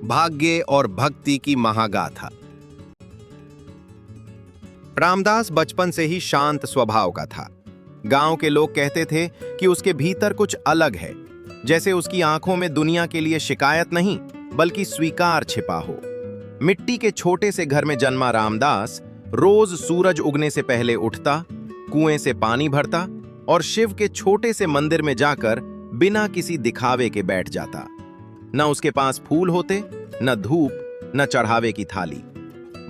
भाग्य और भक्ति की महागाथा। रामदास बचपन से ही शांत स्वभाव का था। गांव के लोग कहते थे कि उसके भीतर कुछ अलग है, जैसे उसकी आंखों में दुनिया के लिए शिकायत नहीं बल्कि स्वीकार छिपा हो। मिट्टी के छोटे से घर में जन्मा रामदास रोज सूरज उगने से पहले उठता, कुएं से पानी भरता और शिव के छोटे से मंदिर में जाकर बिना किसी दिखावे के बैठ जाता। न उसके पास फूल होते, न धूप, न चढ़ावे की थाली,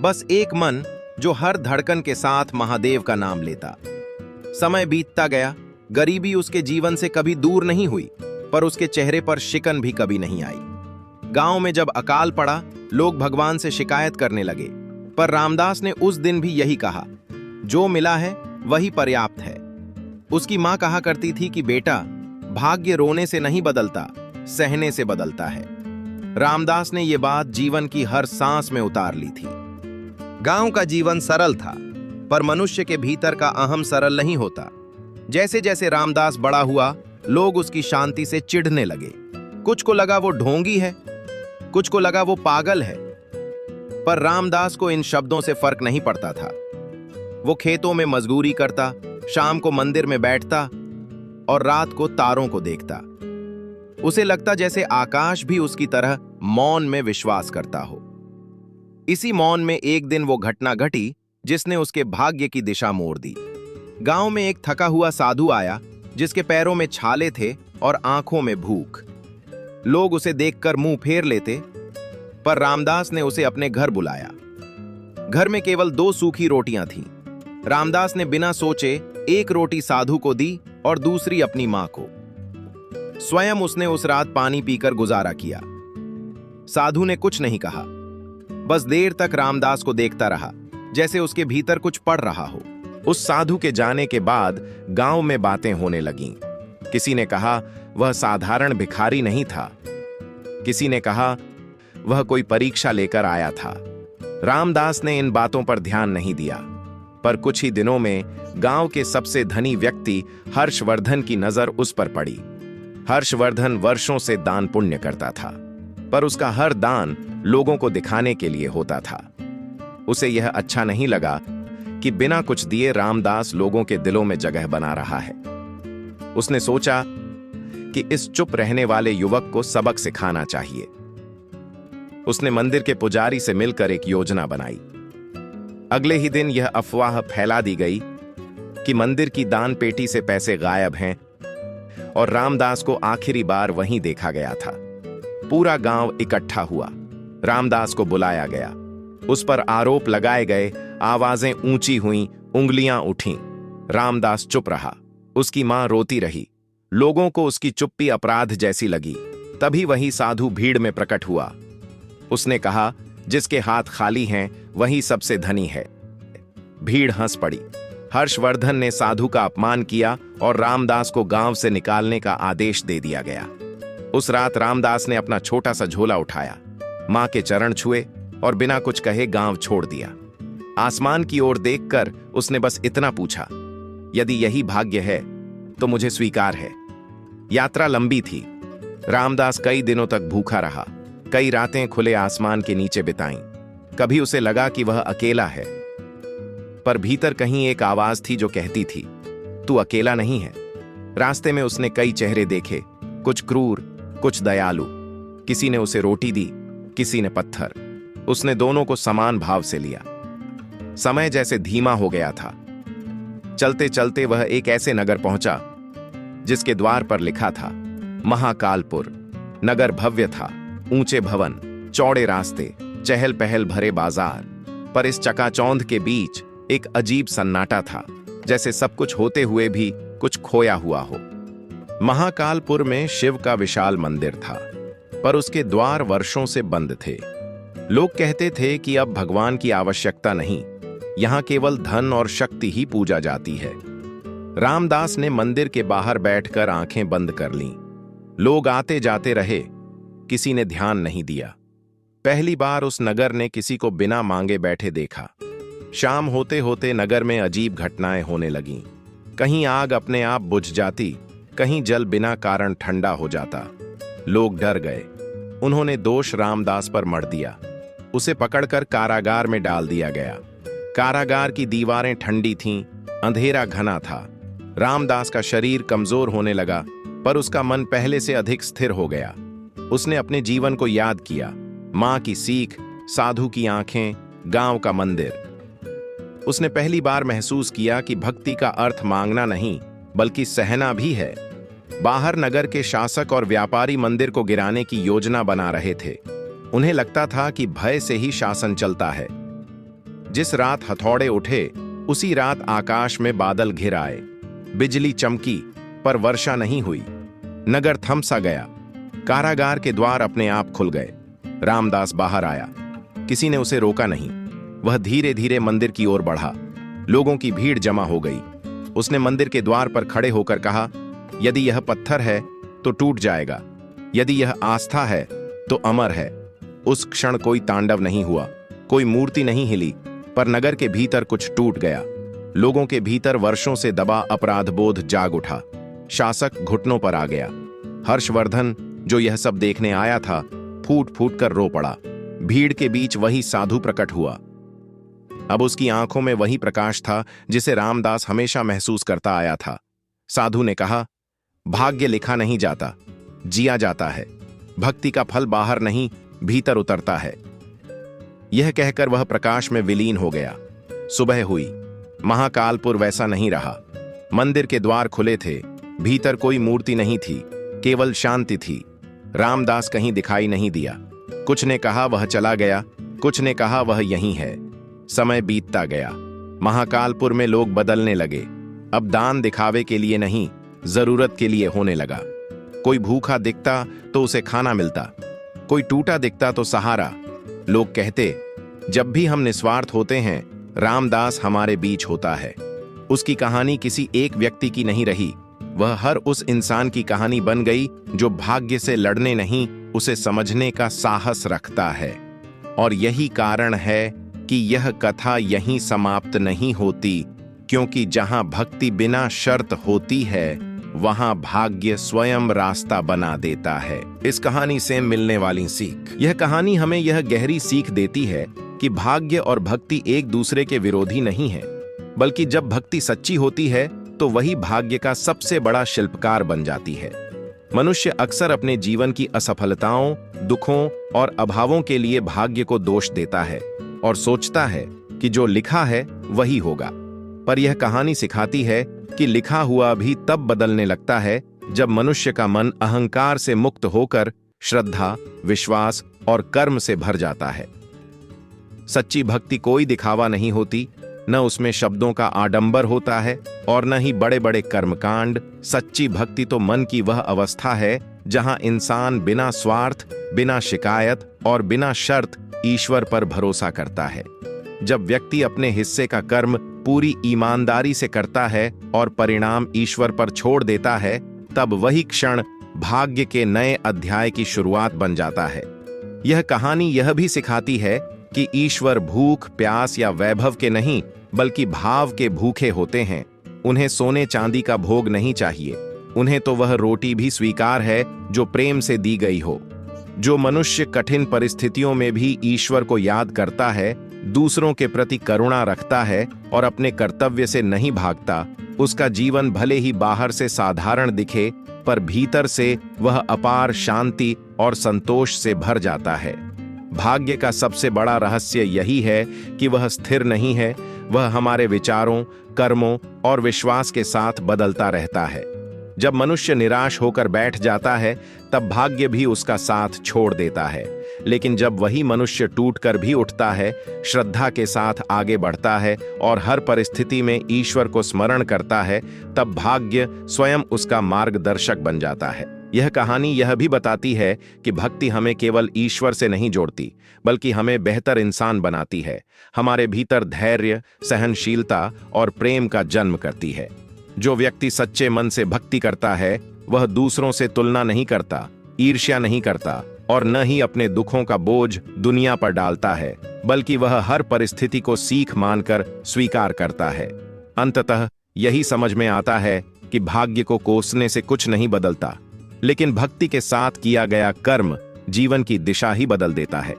बस एक मन जो हर धड़कन के साथ महादेव का नाम लेता। समय बीतता गया, गरीबी उसके जीवन से कभी दूर नहीं हुई, पर उसके चेहरे पर शिकन भी कभी नहीं आई। गांव में जब अकाल पड़ा, लोग भगवान से शिकायत करने लगे, पर रामदास ने उस दिन भी यही कहा, जो मिला है वही पर्याप्त है। उसकी मां कहा करती थी कि बेटा, भाग्य रोने से नहीं बदलता, सहने से बदलता है। रामदास ने यह बात जीवन की हर सांस में उतार ली थी। गांव का जीवन सरल था, पर मनुष्य के भीतर का अहम सरल नहीं होता। जैसे जैसे रामदास बड़ा हुआ, लोग उसकी शांति से चिढ़ने लगे। कुछ को लगा वो ढोंगी है, कुछ को लगा वो पागल है, पर रामदास को इन शब्दों से फर्क नहीं पड़ता था। वो खेतों में मजदूरी करता, शाम को मंदिर में बैठता और रात को तारों को देखता। उसे लगता जैसे आकाश भी उसकी तरह मौन में विश्वास करता हो। इसी मौन में एक दिन वो घटना घटी जिसने उसके भाग्य की दिशा मोड़ दी। गांव में एक थका हुआ साधु आया, जिसके पैरों में छाले थे और आंखों में भूख। लोग उसे देखकर मुंह फेर लेते, पर रामदास ने उसे अपने घर बुलाया। घर में केवल 2 सूखी रोटियां थीं। रामदास ने बिना सोचे एक रोटी साधु को दी और दूसरी अपनी मां को। स्वयं उसने उस रात पानी पीकर गुजारा किया। साधु ने कुछ नहीं कहा, बस देर तक रामदास को देखता रहा, जैसे उसके भीतर कुछ पड़ रहा हो। उस साधु के जाने के बाद गांव में बातें होने लगीं। किसी ने कहा वह साधारण भिखारी नहीं था, किसी ने कहा वह कोई परीक्षा लेकर आया था। रामदास ने इन बातों पर ध्यान नहीं दिया, पर कुछ ही दिनों में गांव के सबसे धनी व्यक्ति हर्षवर्धन की नजर उस पर पड़ी। हर्षवर्धन वर्षों से दान पुण्य करता था, पर उसका हर दान लोगों को दिखाने के लिए होता था। उसे यह अच्छा नहीं लगा कि बिना कुछ दिए रामदास लोगों के दिलों में जगह बना रहा है। उसने सोचा कि इस चुप रहने वाले युवक को सबक सिखाना चाहिए। उसने मंदिर के पुजारी से मिलकर एक योजना बनाई। अगले ही दिन यह अफवाह फैला दी गई कि मंदिर की दान पेटी से पैसे गायब हैं और रामदास को आखिरी बार वहीं देखा गया था। पूरा गांव इकट्ठा हुआ। रामदास को बुलाया गया। उस पर आरोप लगाए गए, आवाजें ऊंची हुईं, उंगलियां उठीं। रामदास चुप रहा। उसकी मां रोती रही। लोगों को उसकी चुप्पी अपराध जैसी लगी। तभी वही साधु भीड़ में प्रकट हुआ। उसने कहा, जिसके हाथ खाली हैं वही सबसे धनी है। भीड़ हंस पड़ी। हर्षवर्धन ने साधु का अपमान किया और रामदास को गांव से निकालने का आदेश दे दिया गया। उस रात रामदास ने अपना छोटा सा झोला उठाया, मां के चरण छुए और बिना कुछ कहे गांव छोड़ दिया। आसमान की ओर देखकर उसने बस इतना पूछा, यदि यही भाग्य है तो मुझे स्वीकार है। यात्रा लंबी थी। रामदास कई दिनों तक भूखा रहा, कई रातें खुले आसमान के नीचे बिताईं। कभी उसे लगा कि वह अकेला है, पर भीतर कहीं एक आवाज थी जो कहती थी, तू अकेला नहीं है। रास्ते में उसने कई चेहरे देखे, कुछ क्रूर, कुछ दयालु। किसी ने उसे रोटी दी, किसी ने पत्थर। उसने दोनों को समान भाव से लिया। समय जैसे धीमा हो गया था। चलते चलते वह एक ऐसे नगर पहुंचा जिसके द्वार पर लिखा था महाकालपुर। नगर भव्य था, ऊंचे भवन, चौड़े रास्ते, चहल पहल भरे बाजार। पर इस चकाचौंध के बीच एक अजीब सन्नाटा था, जैसे सब कुछ होते हुए भी कुछ खोया हुआ हो। महाकालपुर में शिव का विशाल मंदिर था, पर उसके द्वार वर्षों से बंद थे। लोग कहते थे कि अब भगवान की आवश्यकता नहीं, यहां केवल धन और शक्ति ही पूजा जाती है। रामदास ने मंदिर के बाहर बैठकर आंखें बंद कर लीं। लोग आते जाते रहे, किसी ने ध्यान नहीं दिया। पहली बार उस नगर ने किसी को बिना मांगे बैठे देखा। शाम होते होते नगर में अजीब घटनाएं होने लगीं। कहीं आग अपने आप बुझ जाती, कहीं जल बिना कारण ठंडा हो जाता। लोग डर गए। उन्होंने दोष रामदास पर मढ़ दिया। उसे पकड़कर कारागार में डाल दिया गया। कारागार की दीवारें ठंडी थीं, अंधेरा घना था। रामदास का शरीर कमजोर होने लगा, पर उसका मन पहले से अधिक स्थिर हो गया। उसने अपने जीवन को याद किया, मां की सीख, साधु की आंखें, गांव का मंदिर। उसने पहली बार महसूस किया कि भक्ति का अर्थ मांगना नहीं, बल्कि सहना भी है। बाहर नगर के शासक और व्यापारी मंदिर को गिराने की योजना बना रहे थे। उन्हें लगता था कि भय से ही शासन चलता है। जिस रात हथौड़े उठे, उसी रात आकाश में बादल घिर आए। बिजली चमकी, पर वर्षा नहीं हुई। नगर थम सा गया। कारागार के द्वार अपने आप खुल गए। रामदास बाहर आया। किसी ने उसे रोका नहीं। वह धीरे धीरे मंदिर की ओर बढ़ा। लोगों की भीड़ जमा हो गई। उसने मंदिर के द्वार पर खड़े होकर कहा, यदि यह पत्थर है तो टूट जाएगा, यदि यह आस्था है तो अमर है। उस क्षण कोई तांडव नहीं हुआ, कोई मूर्ति नहीं हिली, पर नगर के भीतर कुछ टूट गया। लोगों के भीतर वर्षों से दबा अपराध बोध जाग उठा। शासक घुटनों पर आ गया। हर्षवर्धन, जो यह सब देखने आया था, फूट फूट कर रो पड़ा। भीड़ के बीच वही साधु प्रकट हुआ। अब उसकी आंखों में वही प्रकाश था जिसे रामदास हमेशा महसूस करता आया था। साधु ने कहा, भाग्य लिखा नहीं जाता, जिया जाता है। भक्ति का फल बाहर नहीं, भीतर उतरता है। यह कहकर वह प्रकाश में विलीन हो गया। सुबह हुई। महाकालपुर वैसा नहीं रहा। मंदिर के द्वार खुले थे। भीतर कोई मूर्ति नहीं थी, केवल शांति थी। रामदास कहीं दिखाई नहीं दिया। कुछ ने कहा वह चला गया, कुछ ने कहा वह यहीं है। समय बीतता गया। महाकालपुर में लोग बदलने लगे। अब दान दिखावे के लिए नहीं, जरूरत के लिए होने लगा। कोई भूखा दिखता तो उसे खाना मिलता, कोई टूटा दिखता तो सहारा। लोग कहते, जब भी हम निस्वार्थ होते हैं, रामदास हमारे बीच होता है। उसकी कहानी किसी एक व्यक्ति की नहीं रही, वह हर उस इंसान की कहानी बन गई जो भाग्य से लड़ने नहीं, उसे समझने का साहस रखता है। और यही कारण है कि यह कथा यहीं समाप्त नहीं होती, क्योंकि जहां भक्ति बिना शर्त होती है, वहां भाग्य स्वयं रास्ता बना देता है। इस कहानी से मिलने वाली सीख, यह कहानी हमें यह गहरी सीख देती है कि भाग्य और भक्ति एक दूसरे के विरोधी नहीं है, बल्कि जब भक्ति सच्ची होती है तो वही भाग्य का सबसे बड़ा शिल्पकार बन जाती है। मनुष्य अक्सर अपने जीवन की असफलताओं, दुखों और अभावों के लिए भाग्य को दोष देता है और सोचता है कि जो लिखा है वही होगा। पर यह कहानी सिखाती है कि लिखा हुआ भी तब बदलने लगता है जब मनुष्य का मन अहंकार से मुक्त होकर श्रद्धा, विश्वास और कर्म से भर जाता है। सच्ची भक्ति कोई दिखावा नहीं होती, न उसमें शब्दों का आडंबर होता है और न ही बड़े बड़े कर्मकांड। सच्ची भक्ति तो मन की वह अवस्था है जहां इंसान बिना स्वार्थ, बिना शिकायत और बिना शर्त ईश्वर पर भरोसा करता है। जब व्यक्ति अपने हिस्से का कर्म पूरी ईमानदारी से करता है और परिणाम ईश्वर पर छोड़ देता है, तब वही क्षण भाग्य के नए अध्याय की शुरुआत बन जाता है। यह कहानी यह भी सिखाती है कि ईश्वर भूख, प्यास या वैभव के नहीं, बल्कि भाव के भूखे होते हैं। उन्हें सोने चांदी का भोग नहीं चाहिए, उन्हें तो वह रोटी भी स्वीकार है जो प्रेम से दी गई हो। जो मनुष्य कठिन परिस्थितियों में भी ईश्वर को याद करता है, दूसरों के प्रति करुणा रखता है और अपने कर्तव्य से नहीं भागता, उसका जीवन भले ही बाहर से साधारण दिखे, पर भीतर से वह अपार शांति और संतोष से भर जाता है। भाग्य का सबसे बड़ा रहस्य यही है कि वह स्थिर नहीं है, वह हमारे विचारों, कर्मों और विश्वास के साथ बदलता रहता है। जब मनुष्य निराश होकर बैठ जाता है, तब भाग्य भी उसका साथ छोड़ देता है। लेकिन जब वही मनुष्य टूटकर भी उठता है, श्रद्धा के साथ आगे बढ़ता है और हर परिस्थिति में ईश्वर को स्मरण करता है, तब भाग्य स्वयं उसका मार्गदर्शक बन जाता है। यह कहानी यह भी बताती है कि भक्ति हमें केवल ईश्वर से नहीं जोड़ती, बल्कि हमें बेहतर इंसान बनाती है। हमारे भीतर धैर्य, सहनशीलता और प्रेम का जन्म करती है। जो व्यक्ति सच्चे मन से भक्ति करता है, वह दूसरों से तुलना नहीं करता, ईर्ष्या नहीं करता और न ही अपने दुखों का बोझ दुनिया पर डालता है, बल्कि वह हर परिस्थिति को सीख मानकर स्वीकार करता है। अंततः यही समझ में आता है कि भाग्य को कोसने से कुछ नहीं बदलता, लेकिन भक्ति के साथ किया गया कर्म जीवन की दिशा ही बदल देता है।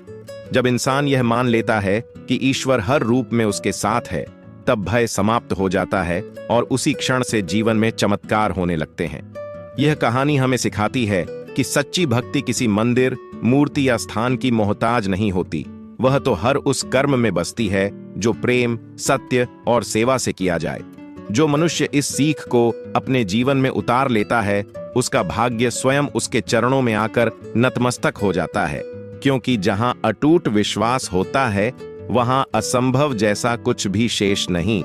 जब इंसान यह मान लेता है कि ईश्वर हर रूप में उसके साथ है, तब भय समाप्त हो जाता है और उसी क्षण से जीवन में चमत्कार होने लगते हैं। यह कहानी हमें सिखाती है कि सच्ची भक्ति किसी मंदिर, मूर्ति या स्थान की मोहताज नहीं होती। वह तो हर उस कर्म में बसती है जो प्रेम, सत्य और सेवा से किया जाए। जो मनुष्य इस सीख को अपने जीवन में उतार लेता है, उसका भाग्य स्वयं उसके चरणों में आकर नतमस्तक हो जाता है, क्योंकि जहां अटूट विश्वास होता है, वहां असंभव जैसा कुछ भी शेष नहीं।